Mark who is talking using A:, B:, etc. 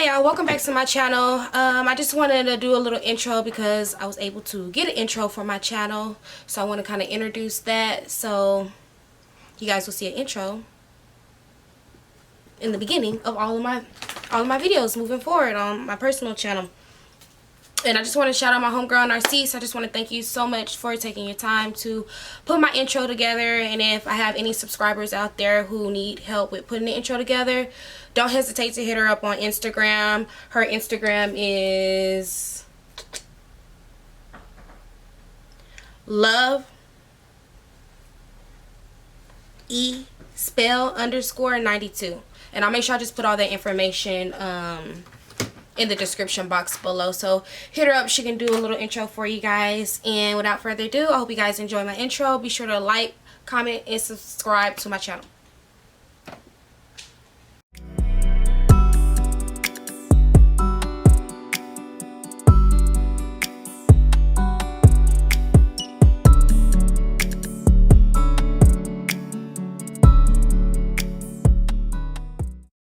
A: Hey y'all, welcome back to my channel. I just wanted to do a little intro because I was able to get an intro for my channel, so I want to kind of introduce that, so you guys will see an intro in the beginning of all of my videos moving forward on my personal channel. And I just want to shout out my homegirl Narcisse. I just want to thank you so much for taking your time to put my intro together. And if I have any subscribers out there who need help with putting the intro together, don't hesitate to hit her up on Instagram. Her Instagram is love_92. And I'll make sure I just put all that information in the description box below, so hit her up. She can do a little intro for you guys. And without further ado, I hope you guys enjoy my intro. Be sure to like, comment, and subscribe to my channel.